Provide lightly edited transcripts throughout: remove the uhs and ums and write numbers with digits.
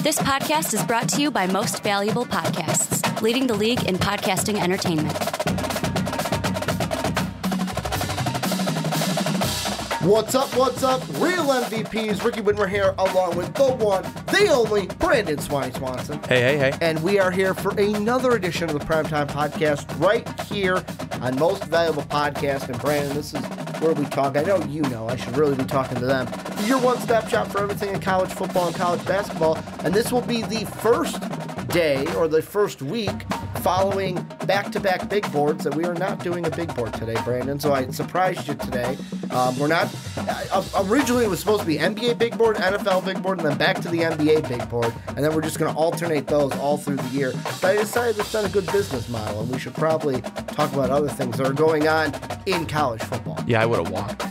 This podcast is brought to you by Most Valuable Podcasts, leading the league in podcasting entertainment. What's up, Real MVPs, Ricky Widmer here, along with the one, the only, Brandon Swanson. Hey. And we are here for another edition of the Primetime Podcast, right here on Most Valuable Podcast. And Brandon, this is where we talk, I know, I should really be talking to them. Your one-stop shop for everything in college football and college basketball. And this will be the first day, or the first week, following back-to-back big boards, that we are not doing a big board today, Brandon. So I surprised you today. We're not. Originally, it was supposed to be NBA big board, NFL big board, and then back to the NBA big board, and then we're just going to alternate those all through the year. But I decided it's not a good business model, and we should probably talk about other things that are going on in college football. Yeah, I would have walked.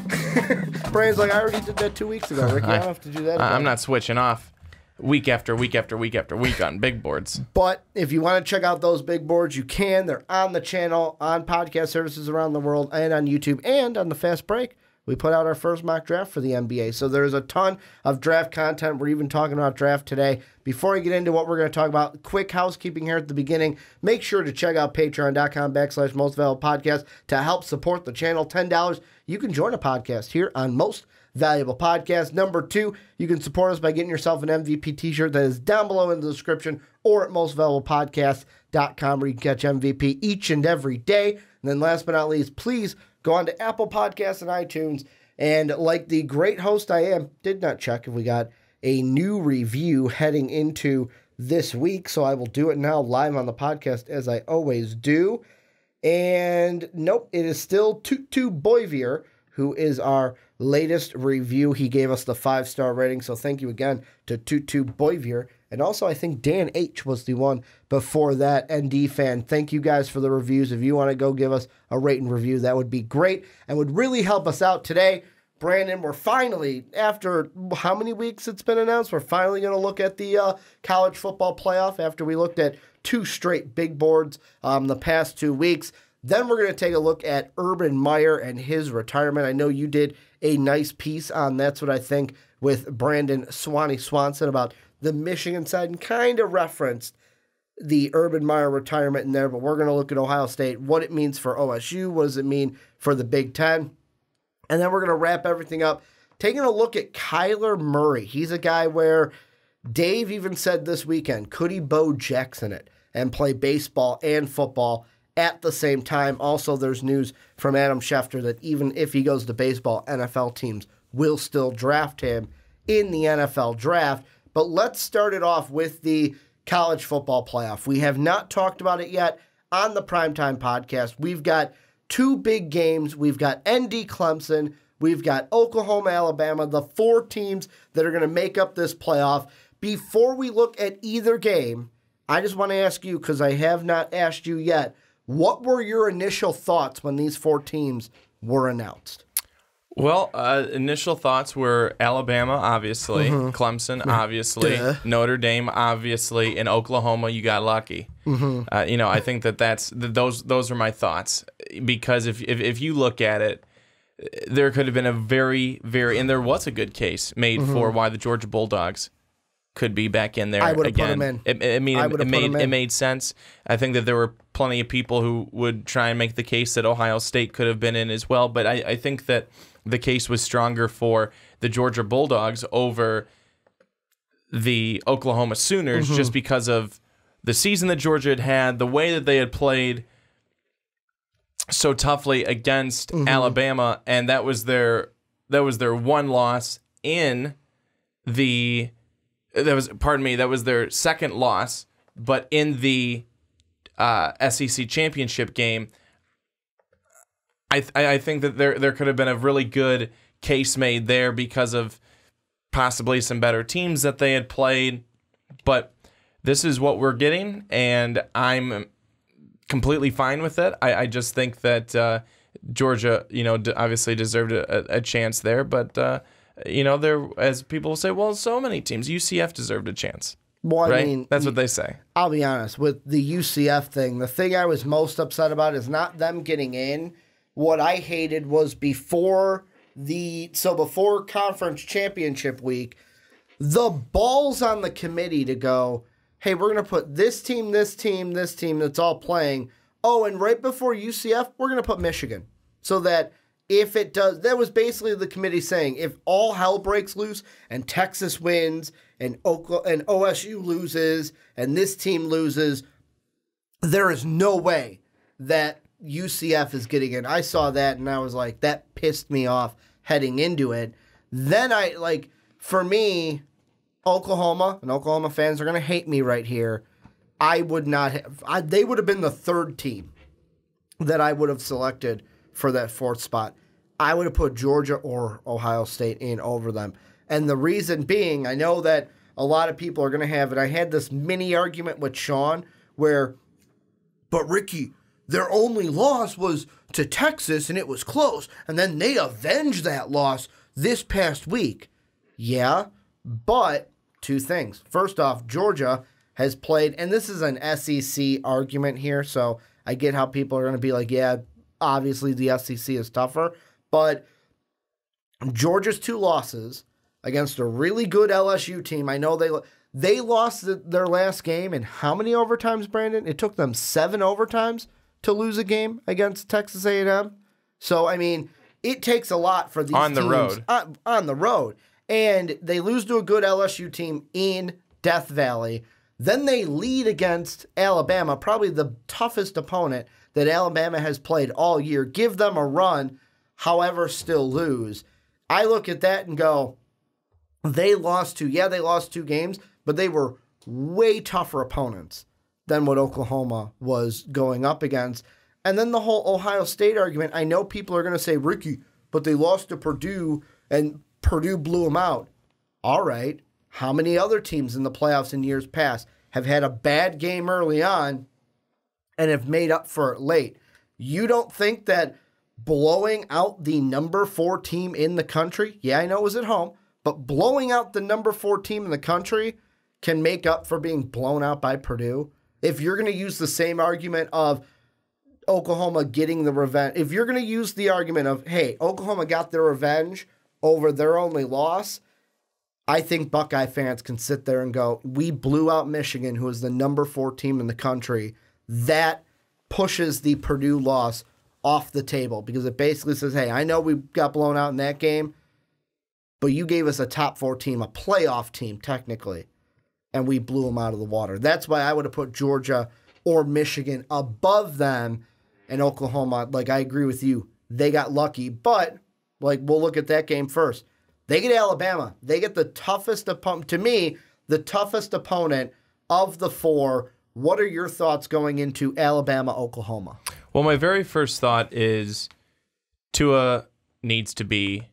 Brandon's like, I already did that 2 weeks ago, Ricky. I don't have to do that again. I'm not switching off week after week after week after week on big boards. But if you want to check out those big boards, you can. They're on the channel, on podcast services around the world, and on YouTube, and on the Fast Break. We put out our first mock draft for the NBA, so there's a ton of draft content. We're even talking about draft today. Before I get into what we're going to talk about, quick housekeeping here at the beginning. Make sure to check out patreon.com/mostvaluablepodcast to help support the channel. $10, you can join a podcast here on Most Valuable Podcast. Number 2, you can support us by getting yourself an MVP t-shirt that is down below in the description, or at mostvaluablepodcast.com, where you can catch MVP each and every day. And then last but not least, please go on to Apple Podcasts and iTunes, and like the great host I am, did not check if we got a new review heading into this week, so I will do it now live on the podcast as I always do. And nope, it is still Tutu Boyvier, who is our latest review. He gave us the 5-star rating, so thank you again to Tutu Boyvier. And also, I think Dan H. was the one before that, ND fan. Thank you guys for the reviews. If you want to go give us a rate and review, that would be great and would really help us out today. Brandon, we're finally, after how many weeks it's been announced, we're finally going to look at the college football playoff after we looked at 2 straight big boards the past 2 weeks. Then we're going to take a look at Urban Meyer and his retirement. I know you did a nice piece on That's What I Think with Brandon Swanson about the Michigan side, and kind of referenced the Urban Meyer retirement in there, but we're going to look at Ohio State, what it means for OSU, what does it mean for the Big Ten, and then we're going to wrap everything up taking a look at Kyler Murray. He's a guy where Dave even said this weekend, could he Bo Jackson it and play baseball and football at the same time? Also, there's news from Adam Schefter that even if he goes to baseball, NFL teams will still draft him in the NFL draft. But let's start it off with the college football playoff. We have not talked about it yet on the Primetime Podcast. We've got 2 big games. We've got ND Clemson. We've got Oklahoma, Alabama, the 4 teams that are going to make up this playoff. Before we look at either game, I just want to ask you, because I have not asked you yet, what were your initial thoughts when these 4 teams were announced? Well, initial thoughts were Alabama, obviously, Clemson, obviously, Notre Dame, obviously, and Oklahoma. You got lucky. I think those are my thoughts, because if you look at it, there could have been a very, and there was a good case made for why the Georgia Bulldogs could be back in there again. I would have put them in. It made sense. I think that there were plenty of people who would try and make the case that Ohio State could have been in as well, but I think that the case was stronger for the Georgia Bulldogs over the Oklahoma Sooners, just because of the season that Georgia had, the way that they had played so toughly against Alabama, and that was their one loss in the that was their second loss, but in the SEC championship game. I think that there could have been a really good case made there because of possibly some better teams that they had played, but this is what we're getting, and I'm completely fine with it. I just think that Georgia, obviously deserved a chance there, but there, as people will say, well, so many teams, UCF deserved a chance. Well, right? I mean, that's what they say. I'll be honest, with the UCF thing, the thing I was most upset about is not them getting in. What I hated was before conference championship week, the balls on the committee to go, hey, we're going to put this team that's all playing. Oh, and right before UCF, we're going to put Michigan. So that if it does, that was basically the committee saying, if all hell breaks loose and Texas wins and OSU loses and this team loses, there is no way that UCF is getting in. I saw that and I was like, that pissed me off heading into it. Then for me, Oklahoma, and Oklahoma fans are going to hate me right here, I would not have, they would have been the third team that I would have selected for that fourth spot. I would have put Georgia or Ohio State in over them. And the reason being, I know that a lot of people are going to have it. I had this mini argument with Sean where, but Ricky, their only loss was to Texas and it was close. And then they avenged that loss this past week. Yeah, but two things. First off, Georgia has played, and this is an SEC argument here, so I get how people are going to be like, yeah, obviously the SEC is tougher, but Georgia's 2 losses against a really good LSU team. I know they lost their last game in how many overtimes, Brandon? It took them 7 overtimes to lose a game against Texas A&M. So, I mean, it takes a lot for these teams. On the road. And they lose to a good LSU team in Death Valley. Then they lead against Alabama, probably the toughest opponent that Alabama has played all year. Give them a run, however, still lose. I look at that and go, they lost 2 games, but they were way tougher opponents than what Oklahoma was going up against. And then the whole Ohio State argument, I know people are going to say, Ricky, but they lost to Purdue, and Purdue blew them out. All right. How many other teams in the playoffs in years past have had a bad game early on and have made up for it late? You don't think that blowing out the number 4 team in the country, yeah, I know it was at home, but blowing out the number 4 team in the country can make up for being blown out by Purdue? If you're going to use the same argument of Oklahoma getting the revenge, if you're going to use the argument of, hey, Oklahoma got their revenge over their only loss, I think Buckeye fans can sit there and go, we blew out Michigan, who is the number 4 team in the country. That pushes the Purdue loss off the table because it basically says, hey, I know we got blown out in that game, but you gave us a top 4 team, a playoff team technically, and we blew them out of the water. That's why I would have put Georgia or Michigan above them, and Oklahoma, I agree with you, they got lucky, but we'll look at that game first. They get Alabama. They get the toughest opponent, to me, the toughest opponent of the 4. What are your thoughts going into Alabama, Oklahoma? Well, my very first thought is Tua needs to be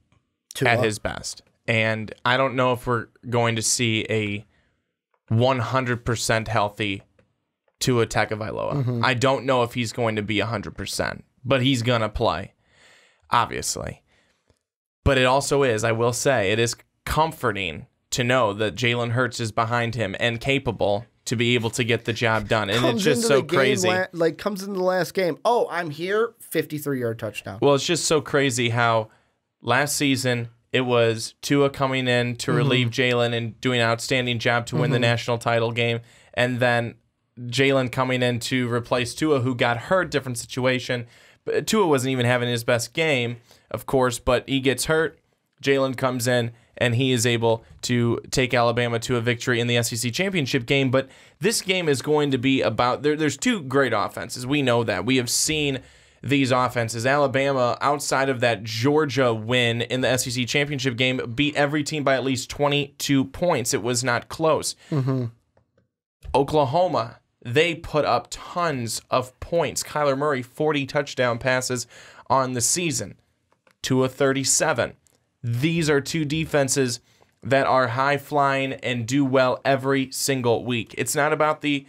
at his best. And I don't know if we're going to see a 100% healthy Tua Tagovailoa. Mm-hmm. I don't know if he's going to be 100%, but he's going to play, obviously. But it also is, I will say, it is comforting to know that Jalen Hurts is behind him and capable to be able to get the job done. And it's just so crazy. Comes into the last game. Oh, I'm here, 53-yard touchdown. Well, it's just so crazy how last season it was Tua coming in to relieve Jalen and doing an outstanding job to win the national title game. And then Jalen coming in to replace Tua, who got hurt, different situation. But Tua wasn't even having his best game, of course, but he gets hurt. Jalen comes in, and he is able to take Alabama to a victory in the SEC championship game. But this game is going to be about, there's 2 great offenses. We know that. We have seen these offenses. Alabama, outside of that Georgia win in the SEC championship game, beat every team by at least 22 points. It was not close. Mm-hmm. Oklahoma, they put up tons of points. Kyler Murray, 40 touchdown passes on the season. Tua, 37. These are 2 defenses that are high-flying and do well every single week. It's not about the...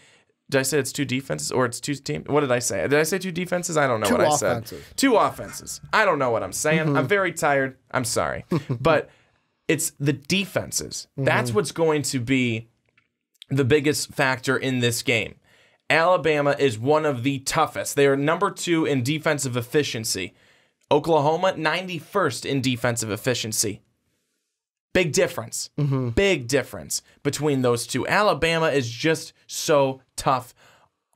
Did I say it's 2 defenses or it's 2 teams? What did I say? Did I say 2 defenses? I don't know what I said. 2 offenses. I don't know what I'm saying. Mm-hmm. I'm very tired. I'm sorry. But it's the defenses. Mm-hmm. That's what's going to be the biggest factor in this game. Alabama is one of the toughest. They are number 2 in defensive efficiency. Oklahoma, 91st in defensive efficiency. Big difference. Big difference between those two. Alabama is just so tough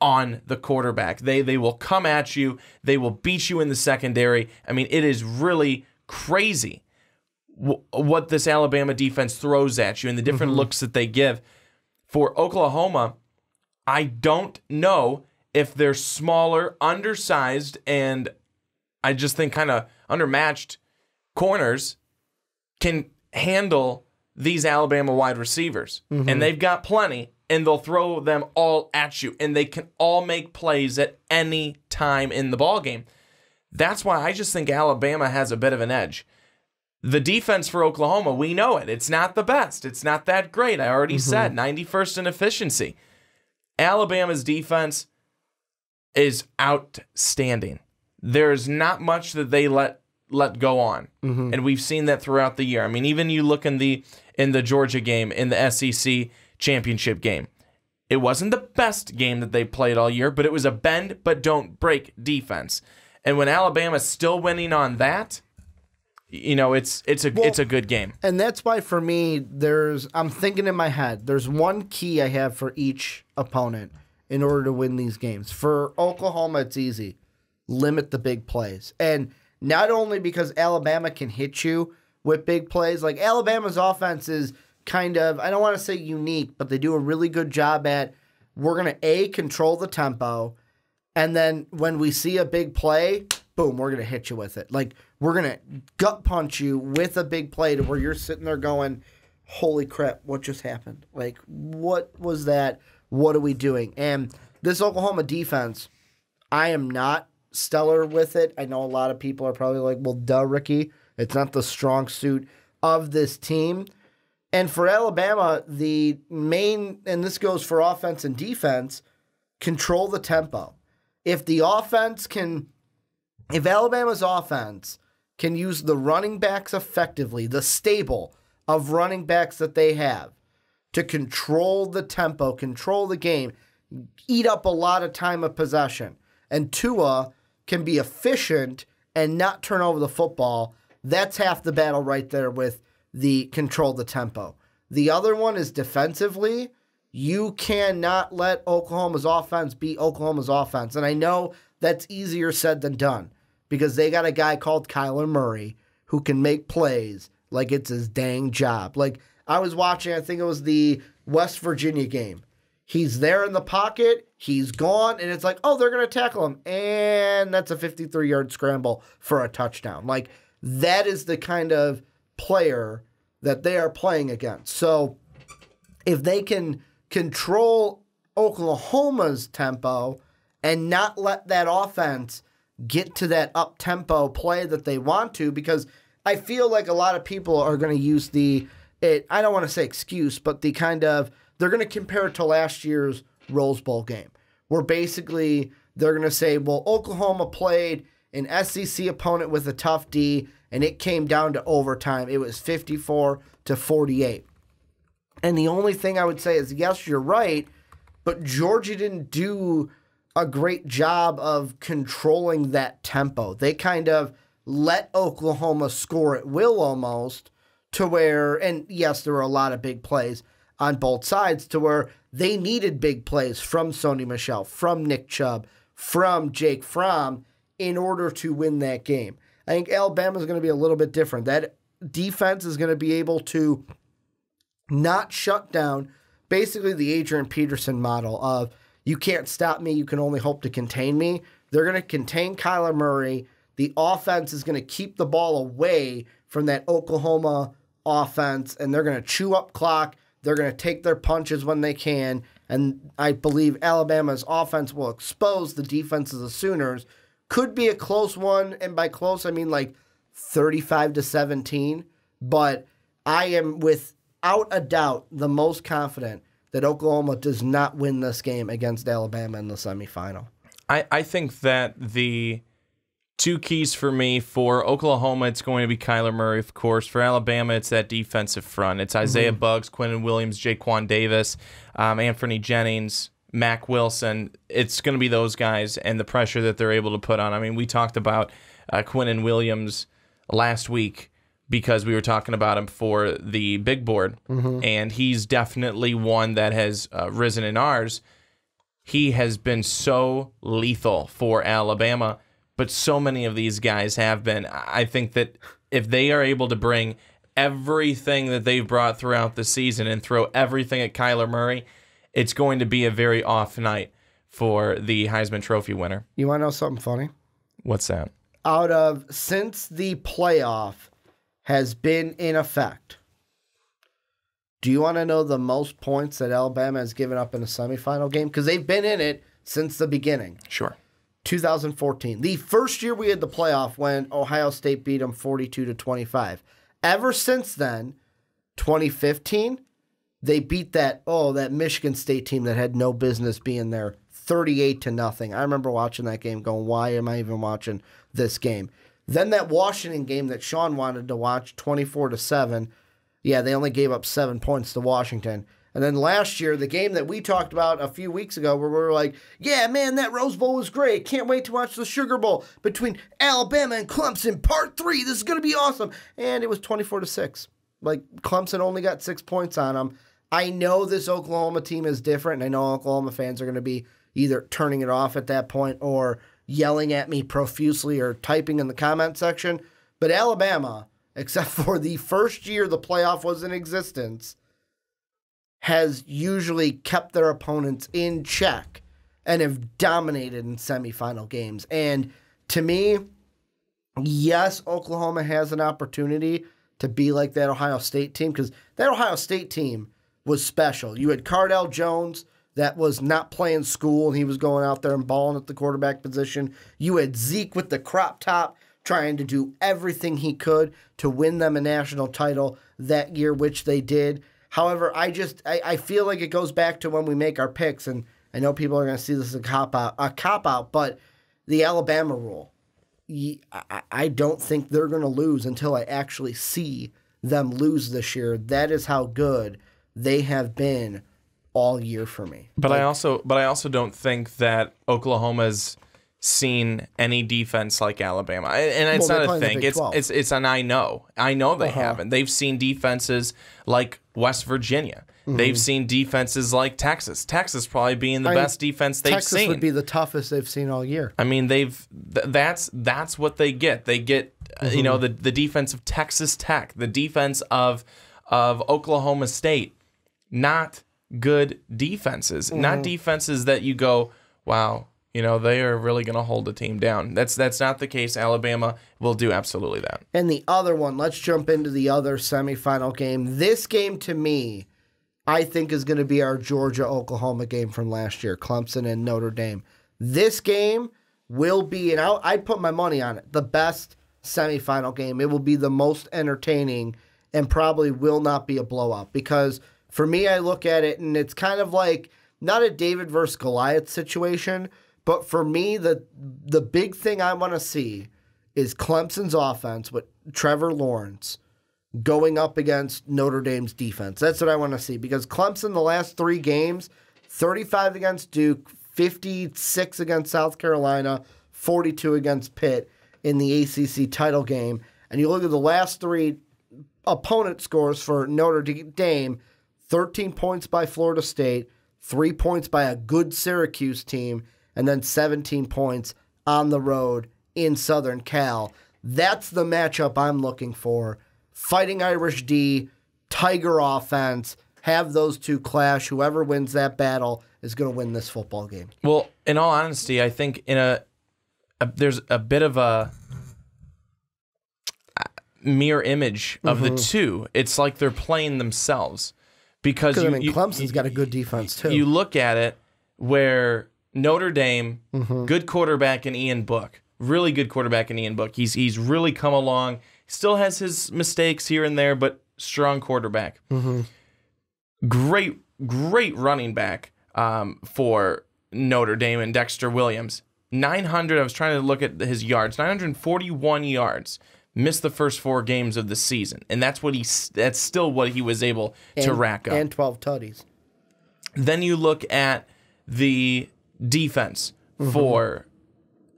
on the quarterback. They will come at you. They will beat you in the secondary. I mean, it is really crazy what this Alabama defense throws at you and the different looks that they give. For Oklahoma, I don't know if they're smaller, undersized, and I just think kind of undermatched corners can handle these Alabama wide receivers. And they've got plenty, and they'll throw them all at you, and they can all make plays at any time in the ballgame. That's why I just think Alabama has a bit of an edge. The defense for Oklahoma, we know it. It's not the best. It's not that great. I already said 91st in efficiency. Alabama's defense is outstanding. There's not much that they let go on. And we've seen that throughout the year. I mean, even you look in the Georgia game, in the SEC championship game. It wasn't the best game that they played all year, but it was a bend but don't break defense. And when Alabama's still winning on that, you know, it's a good game. And that's why for me, I'm thinking in my head, there's one key I have for each opponent in order to win these games. For Oklahoma, it's easy. Limit the big plays. And not only because Alabama can hit you with big plays, like Alabama's offense is kind of, I don't want to say unique, but they do a really good job at, we're going to control the tempo, and then when we see a big play, boom, we're going to hit you with it. Like, we're going to gut punch you with a big play to where you're sitting there going, holy crap, what just happened? Like, what was that? What are we doing? And this Oklahoma defense, I am not stellar with it. I know a lot of people are probably like, well, duh, Ricky. It's not the strong suit of this team. And for Alabama, the main, and this goes for offense and defense, control the tempo. If Alabama's offense can use the running backs effectively, the stable of running backs that they have, to control the tempo, control the game, eat up a lot of time of possession, and Tua can be efficient and not turn over the football, that's half the battle right there with the control the tempo. The other one is defensively. You cannot let Oklahoma's offense be Oklahoma's offense. And I know that's easier said than done because they got a guy called Kyler Murray who can make plays like it's his dang job. Like, I was watching, I think it was the West Virginia game. He's there in the pocket, he's gone, and it's like, oh, they're going to tackle him. And that's a 53-yard scramble for a touchdown. Like, that is the kind of player that they are playing against. So if they can control Oklahoma's tempo and not let that offense get to that up-tempo play that they want to, because I feel like a lot of people are going to use I don't want to say excuse, but the kind of, they're going to compare it to last year's Rose Bowl game, where basically they're going to say, well, Oklahoma played an SEC opponent with a tough D, and it came down to overtime. It was 54-48. And the only thing I would say is, yes, you're right, but Georgia didn't do a great job of controlling that tempo. They kind of let Oklahoma score at will almost, to where, and yes, there were a lot of big plays on both sides, to where they needed big plays from Sony Michel, from Nick Chubb, from Jake Fromm in order to win that game. I think Alabama is going to be a little bit different. That defense is going to be able to not shut down basically the Adrian Peterson model of, you can't stop me, you can only hope to contain me. They're going to contain Kyler Murray. The offense is going to keep the ball away from that Oklahoma offense, and they're going to chew up clock. They're going to take their punches when they can, and I believe Alabama's offense will expose the defense of the Sooners. Could be a close one, and by close, I mean like 35-17, but I am without a doubt the most confident that Oklahoma does not win this game against Alabama in the semifinal. I think that the two keys for me, for Oklahoma, it's going to be Kyler Murray, of course. For Alabama, it's that defensive front. It's Isaiah Buggs, Quinnen Williams, Jaquan Davis, Anthony Jennings, Mac Wilson. It's going to be those guys and the pressure that they're able to put on. I mean, we talked about Quinnen Williams last week, because we were talking about him for the big board, and he's definitely one that has risen in ours. He has been so lethal for Alabama, but so many of these guys have been. I think that if they are able to bring everything that they've brought throughout the season and throw everything at Kyler Murray, it's going to be a very off night for the Heisman Trophy winner. You want to know something funny? What's that? Since the playoff has been in effect, do you want to know the most points that Alabama has given up in a semifinal game? Because they've been in it since the beginning. Sure. 2014. The first year we had the playoff when Ohio State beat them 42-25. Ever since then, 2015, they beat that Michigan State team that had no business being there 38-0. I remember watching that game going, why am I even watching this game? Then that Washington game that Sean wanted to watch, 24-7. Yeah, they only gave up 7 points to Washington. And then last year, the game that we talked about a few weeks ago where we were like, yeah, man, that Rose Bowl was great. Can't wait to watch the Sugar Bowl between Alabama and Clemson, part 3. This is going to be awesome. And it was 24-6. Like, Clemson only got 6 points on them. I know this Oklahoma team is different, and I know Oklahoma fans are going to be either turning it off at that point or yelling at me profusely or typing in the comment section. But Alabama, except for the first year the playoff was in existence, has usually kept their opponents in check and have dominated in semifinal games. And to me, yes, Oklahoma has an opportunity to be like that Ohio State team, because that Ohio State team was special. You had Cardell Jones that was not playing school, and he was going out there and balling at the quarterback position. You had Zeke with the crop top trying to do everything he could to win them a national title that year, which they did. However, I feel like it goes back to when we make our picks, and I know people are going to see this as a cop-out, but the Alabama rule. I don't think they're going to lose until I actually see them lose this year. That is how good they have been all year for me. But I also don't think that Oklahoma's seen any defense like Alabama, and it's not a thing. It's an I know they haven't. They've seen defenses like West Virginia. They've seen defenses like Texas. Texas probably being the best defense they've seen. Texas would be the toughest they've seen all year. I mean, that's what they get. They get the defense of Texas Tech, the defense of Oklahoma State. Not good defenses, not defenses that you go, wow, they are really going to hold a team down. That's not the case. Alabama will do absolutely that. And the other one, let's jump into the other semifinal game. This game, to me, I think is going to be our Georgia-Oklahoma game from last year, Clemson and Notre Dame. This game will be, and I'd put my money on it, the best semifinal game. It will be the most entertaining and probably will not be a blowout, because for me, I look at it, and it's kind of like not a David versus Goliath situation, but for me, the big thing I want to see is Clemson's offense with Trevor Lawrence going up against Notre Dame's defense. That's what I want to see, because Clemson, the last 3 games, 35 against Duke, 56 against South Carolina, 42 against Pitt in the ACC title game. And you look at the last 3 opponent scores for Notre Dame, 13 points by Florida State, 3 points by a good Syracuse team, and then 17 points on the road in Southern Cal. That's the matchup I'm looking for. Fighting Irish D, Tiger offense, have those two clash. Whoever wins that battle is going to win this football game. Well, in all honesty, I think there's a bit of a mirror image of the two. It's like they're playing themselves. Because Clemson's got a good defense, too. You look at it where Notre Dame, good quarterback in Ian Book, really good quarterback in Ian Book. He's really come along. Still has his mistakes here and there, but strong quarterback. Great running back for Notre Dame and Dexter Williams. 900, I was trying to look at his yards, 941 yards. Missed the first 4 games of the season, and that's still what he was able to rack up. And 12 tutties. Then you look at the defense for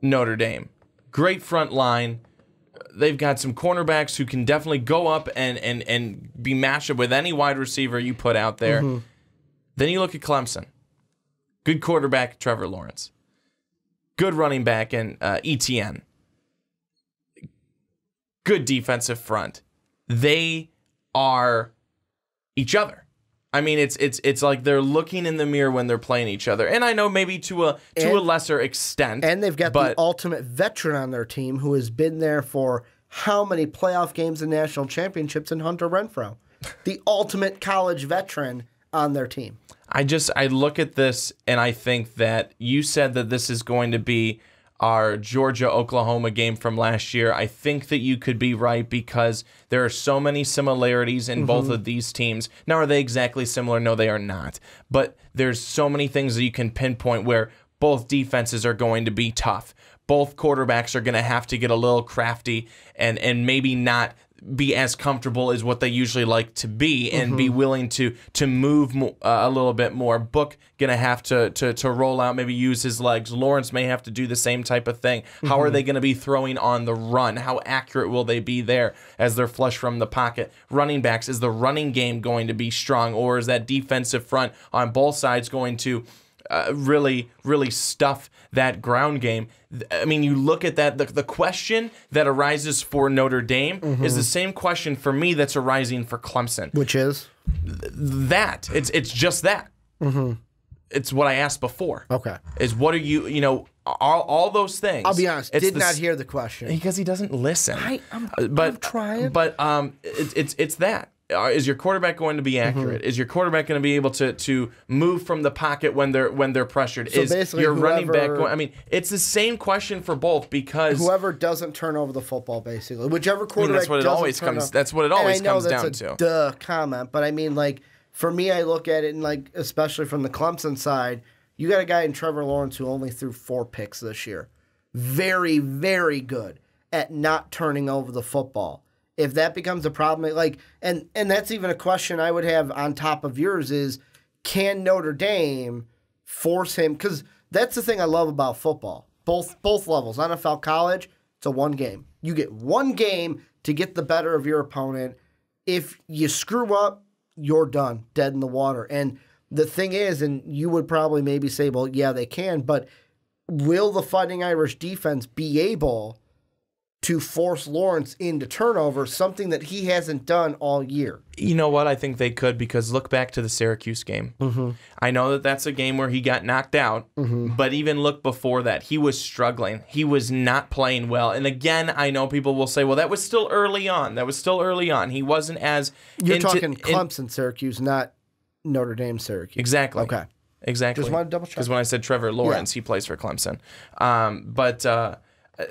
Notre Dame. Great front line, they've got some cornerbacks who can definitely go up and be matched up with any wide receiver you put out there. Mm-hmm. Then you look at Clemson. Good quarterback, Trevor Lawrence. Good running back in ETN. Good defensive front. They are each other. I mean, it's like they're looking in the mirror when they're playing each other. And I know maybe to a lesser extent. And they've got the ultimate veteran on their team who has been there for how many playoff games and national championships in Hunter Renfrow. The ultimate college veteran on their team. I look at this and I think that you said that this is going to be our Georgia-Oklahoma game from last year. I think that you could be right because there are so many similarities in both of these teams. Now, are they exactly similar? No, they are not. But there's so many things that you can pinpoint where both defenses are going to be tough. Both quarterbacks are going to have to get a little crafty and maybe not be as comfortable as what they usually like to be and be willing to move a little bit more. Book going to have to roll out, maybe use his legs. Lawrence may have to do the same type of thing. How are they going to be throwing on the run? How accurate will they be there as they're flush from the pocket? Running backs, is the running game going to be strong, or is that defensive front on both sides going to really stuff that ground game? I mean, you look at that, the question that arises for Notre Dame is the same question for me that's arising for Clemson. Which is? That. It's just that. It's what I asked before. Okay. Is what are all those things. I'll be honest, did not hear the question. Because he doesn't listen. I'm trying. But it's that. Is your quarterback going to be accurate? Is your quarterback going to be able to move from the pocket when they're pressured? So is your running back going? I mean, it's the same question for both because whoever doesn't turn over the football, basically, whichever quarterback. That's what it always comes. That's what it always comes down to. Duh comment, but I mean, like for me, I look at it and like especially from the Clemson side, you got a guy in Trevor Lawrence who only threw 4 picks this year. Very, very good at not turning over the football. If that becomes a problem, like, and that's even a question I would have on top of yours is, can Notre Dame force him? Because that's the thing I love about football. Both levels, NFL, college, it's a one game. You get one game to get the better of your opponent. If you screw up, you're done, dead in the water. And the thing is, and you would probably maybe say, well, yeah, they can, but will the Fighting Irish defense be able to force Lawrence into turnovers, something that he hasn't done all year? You know what? I think they could, because look back to the Syracuse game. I know that that's a game where he got knocked out, but even look before that. He was struggling. He was not playing well. And again, I know people will say, well, that was still early on. He wasn't as... You're talking Clemson, Syracuse, not Notre Dame, Syracuse. Exactly. Okay. Exactly. Just want to double check. Because when I said Trevor Lawrence, he plays for Clemson.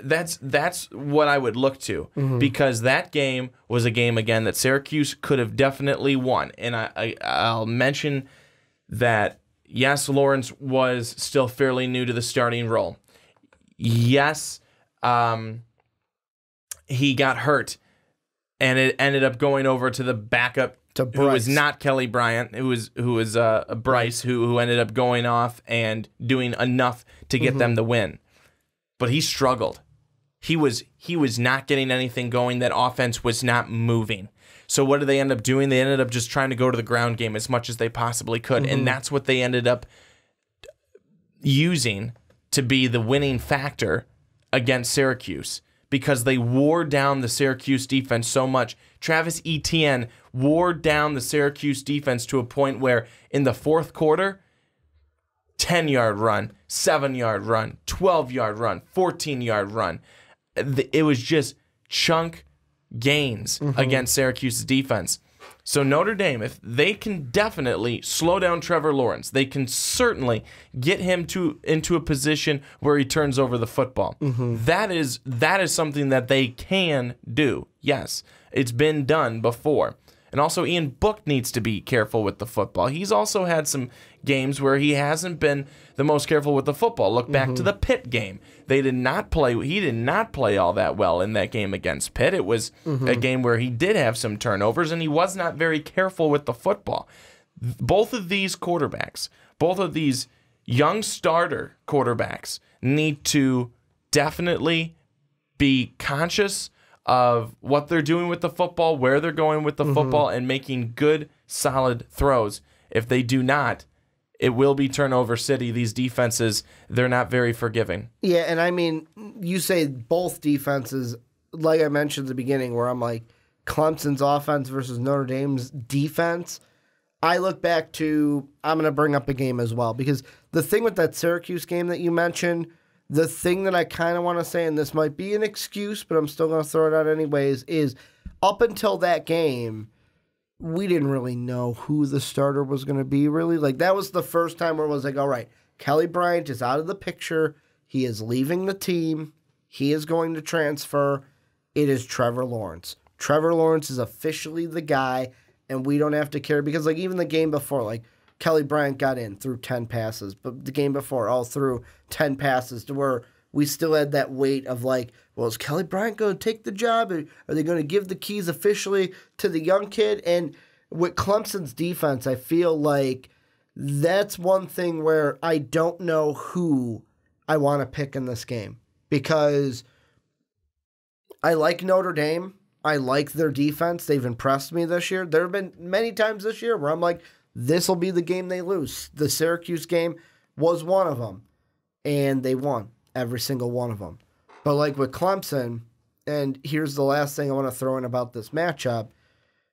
That's what I would look to, because that game was a game, again, that Syracuse could have definitely won. And I'll mention that, yes, Lawrence was still fairly new to the starting role. Yes, he got hurt, and it ended up going over to the backup, who was not Kelly Bryant, who was Bryce, who ended up going off and doing enough to get them the win. But he struggled. He was not getting anything going. That offense was not moving. So what did they end up doing? They ended up just trying to go to the ground game as much as they possibly could. And that's what they ended up using to be the winning factor against Syracuse, because they wore down the Syracuse defense so much. Travis Etienne wore down the Syracuse defense to a point where in the fourth quarter, 10-yard run, 7-yard run, 12-yard run, 14-yard run. It was just chunk gains against Syracuse's defense. So Notre Dame, if they can definitely slow down Trevor Lawrence, they can certainly get him into a position where he turns over the football. That is something that they can do. Yes, it's been done before. And also, Ian Book needs to be careful with the football. He's also had some games where he hasn't been the most careful with the football. Look back to the Pitt game. He did not play all that well in that game against Pitt. It was a game where he did have some turnovers, and he was not very careful with the football. Both of these quarterbacks, both of these young starter quarterbacks, need to definitely be conscious of what they're doing with the football, where they're going with the football, and making good, solid throws. If they do not, it will be turnover city. These defenses, they're not very forgiving. Yeah, and I mean, you say both defenses, like I mentioned at the beginning, where I'm like, Clemson's offense versus Notre Dame's defense. I look back to, I'm going to bring up a game as well, because the thing with that Syracuse game that you mentioned, the thing that I kind of want to say, and this might be an excuse, but I'm still going to throw it out anyways, is up until that game, we didn't really know who the starter was going to be, really. Like, that was the first time where it was like, all right, Kelly Bryant is out of the picture. He is leaving the team. He is going to transfer. It is Trevor Lawrence. Trevor Lawrence is officially the guy, and we don't have to care, because, like, even the game before, like, Kelly Bryant got in through 10 passes, but the game before, all through 10 passes, to where we still had that weight of, like, well, is Kelly Bryant going to take the job? Or are they going to give the keys officially to the young kid? And with Clemson's defense, I feel like that's one thing where I don't know who I want to pick in this game, because I like Notre Dame. I like their defense. They've impressed me this year. There have been many times this year where I'm like, this will be the game they lose. The Syracuse game was one of them, and they won every single one of them. But like with Clemson, and here's the last thing I want to throw in about this matchup,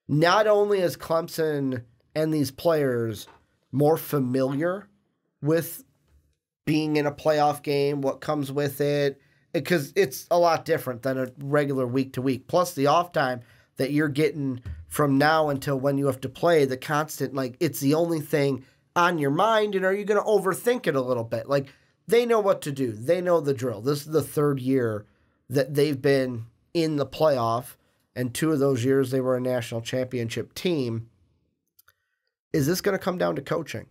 not only is Clemson and these players more familiar with being in a playoff game, what comes with it, because it's a lot different than a regular week-to-week. Plus the off time that you're getting from now until when you have to play, the constant, like, it's the only thing on your mind, and are you going to overthink it a little bit? Like, they know what to do. They know the drill. This is the third year that they've been in the playoff, and 2 of those years they were a national championship team. Is this going to come down to coaching?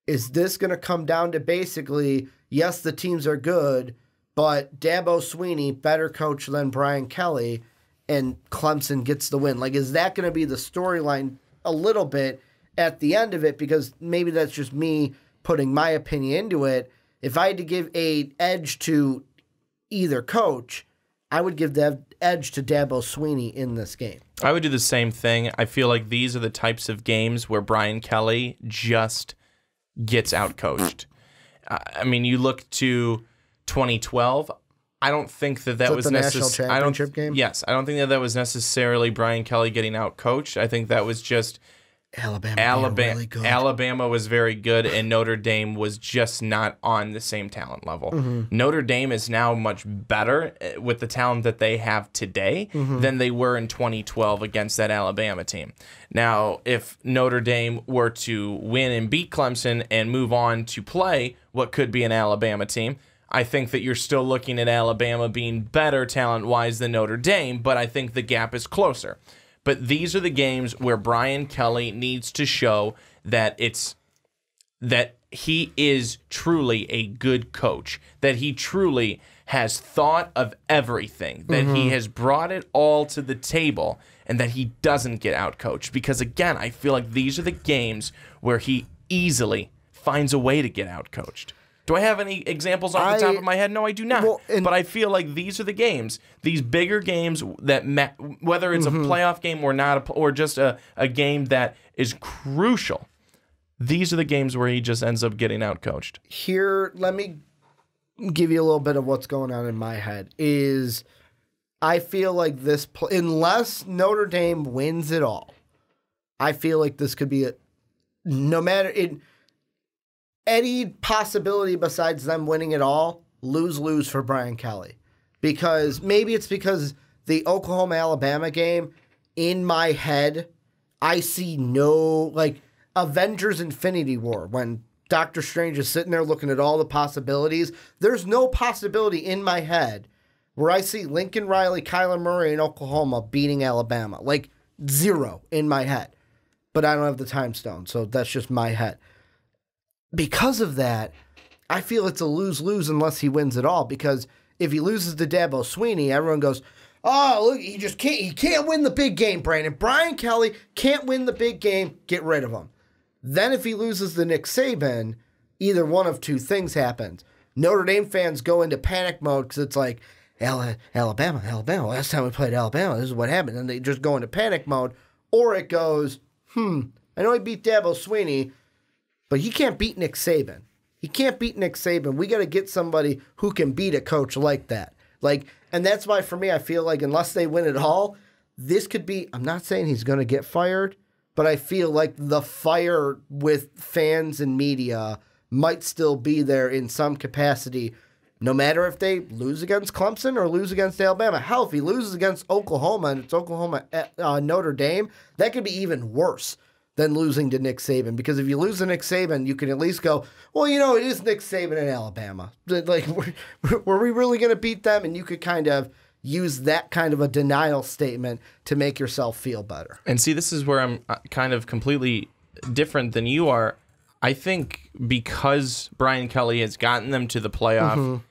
Is this going to come down to basically, yes, the teams are good, but Dabo Swinney, better coach than Brian Kelly, and Clemson gets the win? Like, is that going to be the storyline a little bit at the end of it? Because maybe that's just me putting my opinion into it. If I had to give an edge to either coach, I would give the edge to Dabo Swinney in this game. I would do the same thing. I feel like these are the types of games where Brian Kelly just gets outcoached. I mean, you look to 2012. I don't think that was the national championship game. Yes, I don't think that was necessarily Brian Kelly getting outcoached. I think that was just Alabama was very good, and Notre Dame was just not on the same talent level. Notre Dame is now much better with the talent that they have today than they were in 2012 against that Alabama team. Now, if Notre Dame were to win and beat Clemson and move on to play what could be an Alabama team, I think that you're still looking at Alabama being better talent-wise than Notre Dame, but I think the gap is closer. But these are the games where Brian Kelly needs to show that he is truly a good coach, that he truly has thought of everything, that he has brought it all to the table, and that he doesn't get outcoached. Because, again, I feel like these are the games where he easily finds a way to get outcoached. Do I have any examples off the top of my head? No, I do not. Well, but I feel like these are the games, these bigger games that whether it's a playoff game or not, or just a game that is crucial. These are the games where he just ends up getting outcoached. Here, let me give you a little bit of what's going on in my head. Is I feel like this, unless Notre Dame wins it all, I feel like this could be no matter any possibility besides them winning it all, lose for Brian Kelly. Because maybe it's because the Oklahoma-Alabama game, in my head, I see no, like, Avengers Infinity War, when Doctor Strange is sitting there looking at all the possibilities. There's no possibility in my head where I see Lincoln Riley, Kyler Murray, and Oklahoma beating Alabama. Like, 0 in my head. But I don't have the time stone, so that's just my head. Because of that, I feel it's a lose-lose unless he wins it all. Because if he loses to Dabo Swinney, everyone goes, oh, look, he can't win the big game, Brandon. Brian Kelly can't win the big game. Get rid of him. Then if he loses to Nick Saban, either one of two things happens. Notre Dame fans go into panic mode because it's like, Alabama. Last time we played Alabama, this is what happened. And they just go into panic mode. Or it goes, I know he beat Dabo Swinney, but he can't beat Nick Saban. He can't beat Nick Saban. We got to get somebody who can beat a coach like that. And that's why, for me, I feel like unless they win it all, this could be, I'm not saying he's going to get fired, but I feel like the fire with fans and media might still be there in some capacity, no matter if they lose against Clemson or lose against Alabama. Hell, if he loses against Oklahoma and it's Oklahoma at Notre Dame, that could be even worse than losing to Nick Saban. Because if you lose to Nick Saban, you can at least go, well, it is Nick Saban in Alabama. Were we really going to beat them? And you could kind of use that kind of a denial statement to make yourself feel better. And see, this is where I'm kind of completely different than you are. I think because Brian Kelly has gotten them to the playoff,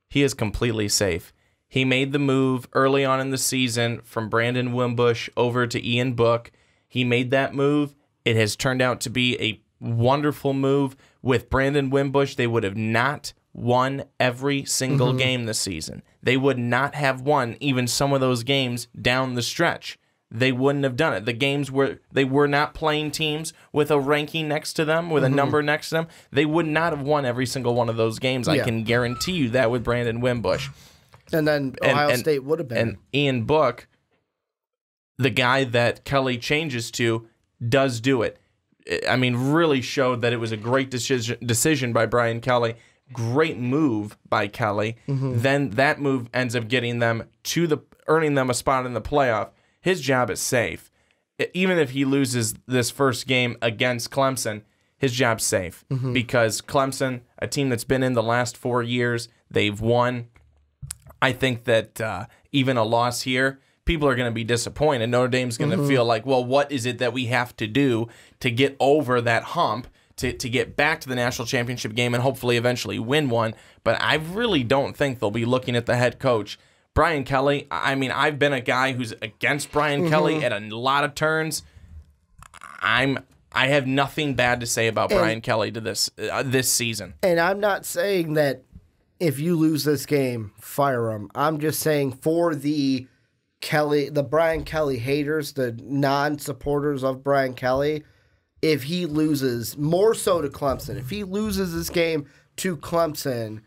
he is completely safe. He made the move early on in the season from Brandon Wimbush over to Ian Book. He made that move. It has turned out to be a wonderful move. With Brandon Wimbush, they would have not won every single game this season. They would not have won even some of those games down the stretch. They wouldn't have done it. The games where they were not playing teams with a ranking next to them, with a number next to them, they would not have won every single one of those games. I can guarantee you that with Brandon Wimbush. And then Ohio State would have been. And Ian Book, the guy that Kelly changes to, does do it. I mean, really showed that it was a great decision by Brian Kelly. Great move by Kelly. Then that move ends up getting them to earning them a spot in the playoff. His job is safe. Even if he loses this first game against Clemson, his job's safe because Clemson, a team that's been in the last 4 years, they've won. I think that even a loss here, people are going to be disappointed. Notre Dame's going to feel like, well, what is it that we have to do to get over that hump, to get back to the national championship game and hopefully eventually win one? But I really don't think they'll be looking at the head coach. Brian Kelly, I mean, I've been a guy who's against Brian Kelly at a lot of turns. I have nothing bad to say about Brian Kelly to this season. And I'm not saying that if you lose this game, fire him. I'm just saying for the Brian Kelly haters, the non-supporters of Brian Kelly, if he loses, more so to Clemson, if he loses this game to Clemson,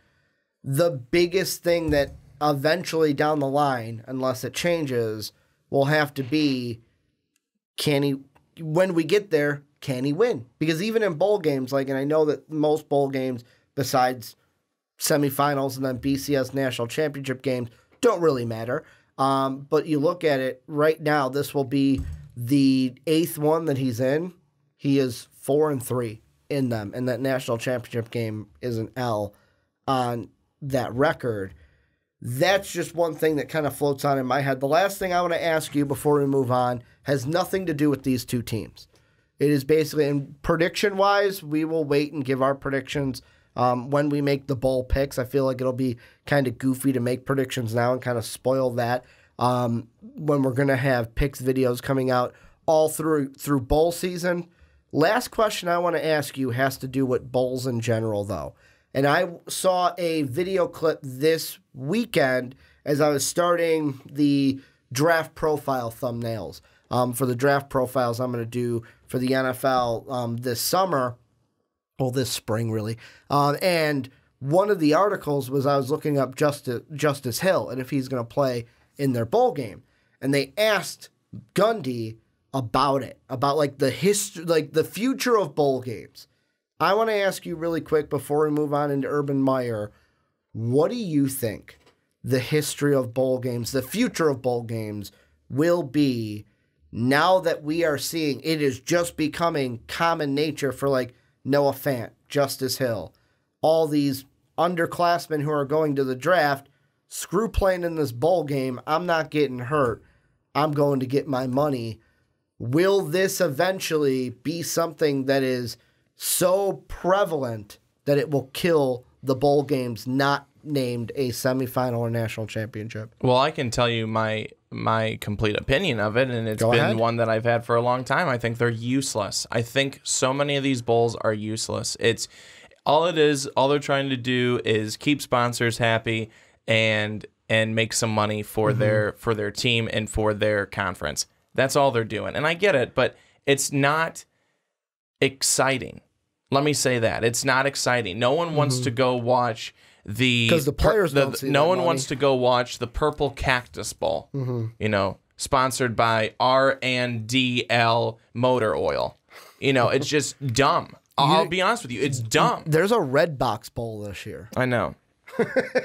the biggest thing that eventually down the line, unless it changes, will have to be, when we get there, can he win? Because even in bowl games, and I know that most bowl games, besides semifinals and then BCS national championship games, don't really matter. But you look at it right now, this will be the 8th one that he's in. He is 4-3 in them, and that national championship game is an L on that record. That's just one thing that kind of floats on in my head. The last thing I want to ask you before we move on has nothing to do with these two teams. It is basically, and prediction-wise, we will wait and give our predictions when we make the bowl picks. I feel like it'll be kind of goofy to make predictions now and kind of spoil that when we're going to have picks videos coming out all through bowl season. Last question I want to ask you has to do with bowls in general, though. And I saw a video clip this weekend as I was starting the draft profile thumbnails for the draft profiles I'm going to do for the NFL this summer. Well, this spring, really. And one of the articles was I was looking up Justice Hill and if he's going to play in their bowl game. And they asked Gundy about it, about the history, the future of bowl games. I want to ask you really quick before we move on into Urban Meyer, what do you think the history of bowl games, the future of bowl games will be now that we are seeing it is just becoming common nature for Noah Fant, Justice Hill, all these underclassmen who are going to the draft, screw playing in this bowl game, I'm not getting hurt, I'm going to get my money. Will this eventually be something that is so prevalent that it will kill the bowl games not named a semifinal or national championship? Well, I can tell you my complete opinion of it, and it's been one that I've had for a long time. I think they're useless. I think so many of these bowls are useless. All they're trying to do is keep sponsors happy and and make some money for their team and for their conference. That's all they're doing. And I get it, but it's not exciting. Let me say that. It's not exciting. No one wants to go watch because the players don't see no that one money. wants to go watch the Purple Cactus Bowl. You know, sponsored by R&DL Motor Oil. You know, it's just dumb. I'll be honest with you, it's dumb. There's a Red Box Bowl this year. I know.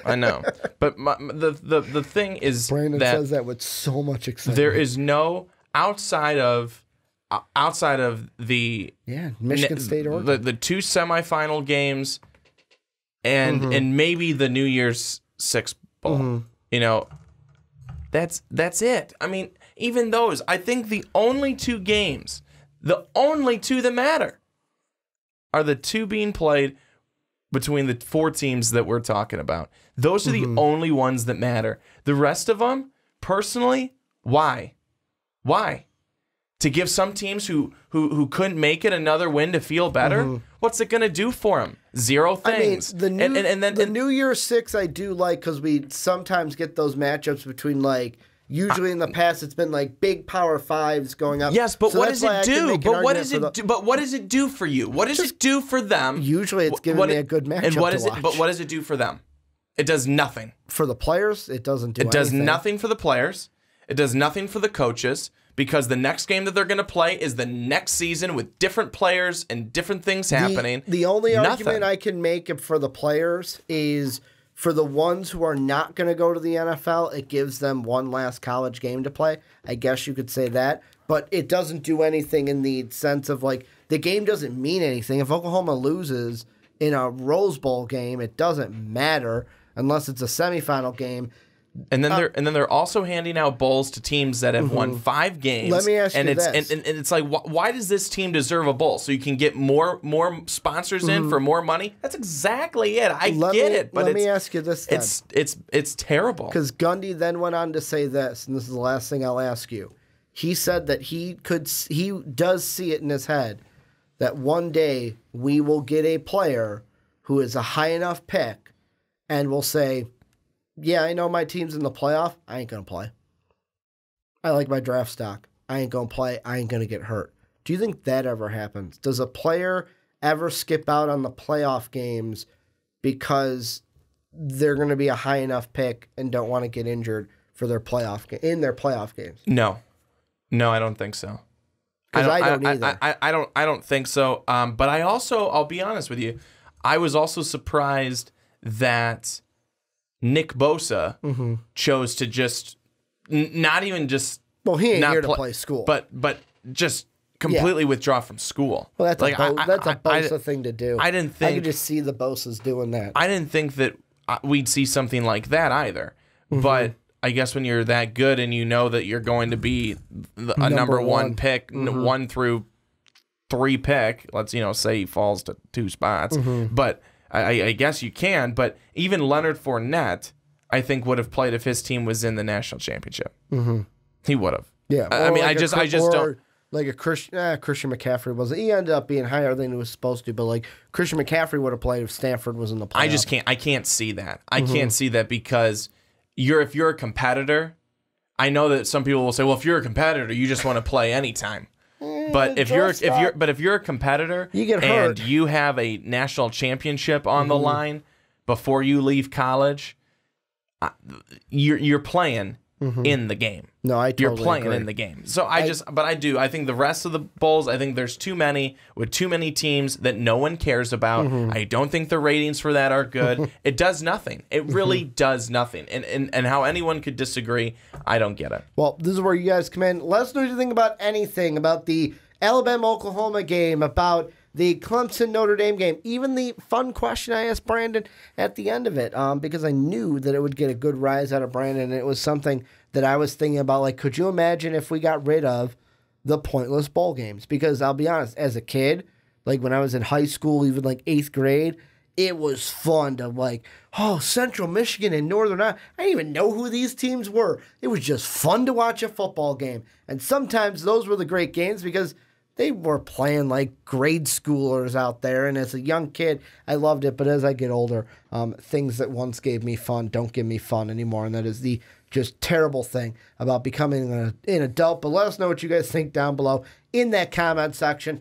I know. But the thing is Brandon that says that with so much excitement. there is no outside of the Michigan State, Oregon. the two semifinal games and maybe the New Year's Six Bowl. You know, that's it. I mean, even those, I think the only two games, the only two that matter are the two being played between the four teams that we're talking about. Those are the only ones that matter. The rest of them, personally, why? Why? To give some teams who couldn't make it another win to feel better? What's it going to do for them? Zero things. I mean, the New Year's Six I do like because we sometimes get those matchups between usually in the past it's been big Power Fives going up. Yes, but so what does it do? But what does it do? But what does it do for you? What does it do for them? Usually it's giving me a good matchup and what is to watch. But what does it do for them? It does nothing. For the players, it doesn't do anything. It does nothing for the players. It does nothing for the coaches because the next game that they're going to play is the next season with different players and different things happening. The only argument I can make for the players is for the ones who are not going to go to the NFL, it gives them one last college game to play. I guess you could say that. But it doesn't do anything in the sense of the game doesn't mean anything. If Oklahoma loses in a Rose Bowl game, it doesn't matter unless it's a semifinal game. And then they're also handing out bowls to teams that have won 5 games. Let me ask you this. And it's like, why does this team deserve a bowl? So you can get more sponsors in for more money? That's exactly it. I get it. But let me ask you this then. It's terrible. Because Gundy then went on to say this, and this is the last thing I'll ask you. He said that he does see it in his head that one day we will get a player who is a high enough pick and will say, yeah, I know my team's in the playoff. I ain't going to play. I like my draft stock. I ain't going to play. I ain't going to get hurt. Do you think that ever happens? Does a player ever skip out on the playoff games because they're going to be a high enough pick and don't want to get injured for their in their playoff games? No, I don't think so. Because I don't either. I don't think so. But I'll be honest with you, I was also surprised that Nick Bosa chose to just not even just he ain't here to play school, but just completely withdraw from school. Well, that's a Bosa thing to do. I didn't think I could just see the Bosas doing that. I didn't think that we'd see something like that either. But I guess when you're that good and you know that you're going to be a number one pick, 1 through 3 pick, let's say he falls to 2 spots, but. I guess you can, but even Leonard Fournette, I think, would have played if his team was in the national championship. He would have. Yeah, I mean, I just don't. Like a Christian McCaffrey wasn't. He ended up being higher than he was supposed to, but Christian McCaffrey would have played if Stanford was in the playoff. I can't see that. I can't see that because if you're a competitor, I know that some people will say, well, if you're a competitor, you just want to play anytime. But if you're a competitor you get and hurt. you have a national championship on the line before you leave college, you're playing in the game. No, I totally You're playing agree. in the game. So I think the rest of the bowls, I think there's too many with too many teams that no one cares about. I don't think the ratings for that are good. It does nothing. It really does nothing. And how anyone could disagree, I don't get it. Well, this is where you guys come in. Let us know what you think about anything, about the Alabama-Oklahoma game, about the Clemson Notre Dame game, even the fun question I asked Brandon at the end of it, because I knew that it would get a good rise out of Brandon, and it was something that I was thinking about, could you imagine if we got rid of the pointless bowl games? Because I'll be honest, as a kid, when I was in high school, even 8th grade, it was fun to Central Michigan and Northern Iowa. I didn't even know who these teams were. It was just fun to watch a football game. And sometimes those were the great games because they were playing like grade schoolers out there. And as a young kid, I loved it. But as I get older, things that once gave me fun don't give me fun anymore. And that is the just terrible thing about becoming an adult. But let us know what you guys think down below in that comment section.